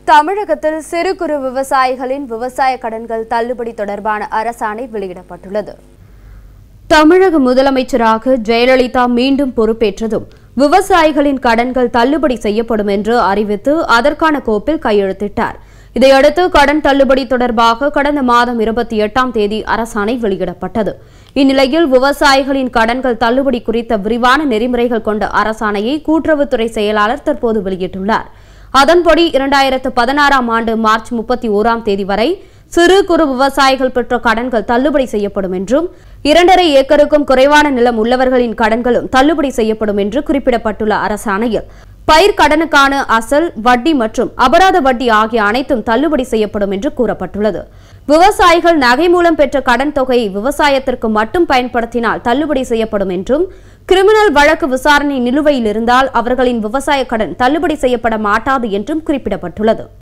தமிழகத்தில் சிறு குறு விவசாயிகளின் விவசாய கடன்கள் தள்ளுபடி தொடர்பான அரசாணை வெளியிடப்பட்டுள்ளது. தமிழக முதலமைச்சராக ஜெயலலிதா மீண்டும் பொறுப்பேற்றதும் விவசாயிகளின் கடன்கள் தள்ளுபடி செய்யப்படும் என்று அறிவித்து அதற்கான கோப்பில் கையெழுத்திட்டார். இதையடுத்து கடன் தள்ளுபடி தொடர்பாக கடந்த மாதம் 28ஆம் தேதி அரசாணை வெளியிடப்பட்டது. இந்நிலையில் விவசாயிகளின் கடன்கள் தள்ளுபடி குறித்த விரிவான நெறிமுறைகள் கொண்ட அரசாணையை கூட்டுறவுத்துறை செயலாளர் தற்போது வெளியிட்டுள்ளார். அதன்படி 2016ஆம் ஆண்டு மார்ச் 31ஆம் தேதி வரை சிறு குறு விவசாயிகள் பெற்ற கடன்கள் தள்ளுபடி செய்யப்படும் என்றும் 2.5 ஏக்கருக்கும் குறைவான நிலம் உள்ளவர்களின் கடன்களும் தள்ளுபடி செய்யப்படும் என்று குறிப்பிடப்பட்டுள்ள அரசாணையில் பயிர் கடனுக்கான அசல், வட்டி மற்றும் அபராத வட்டி ஆகிய அனைத்தும் தள்ளுபடி செய்யப்படும் என்று கூறப்பட்டுள்ளது. விவசாயிகள் நகை மூலம் பெற்ற கடன் தொகையை விவசாயத்திற்கு மட்டும் பயன்படுத்தினால் தள்ளுபடி செய்யப்படும் என்றும், கிரிமினல் வழக்கு விசாரணை நிலுவையில் இருந்தால் அவர்களின் விவசாய கடன் தள்ளுபடி செய்யப்பட மாட்டாது என்றும் குறிப்பிடப்பட்டுள்ளது.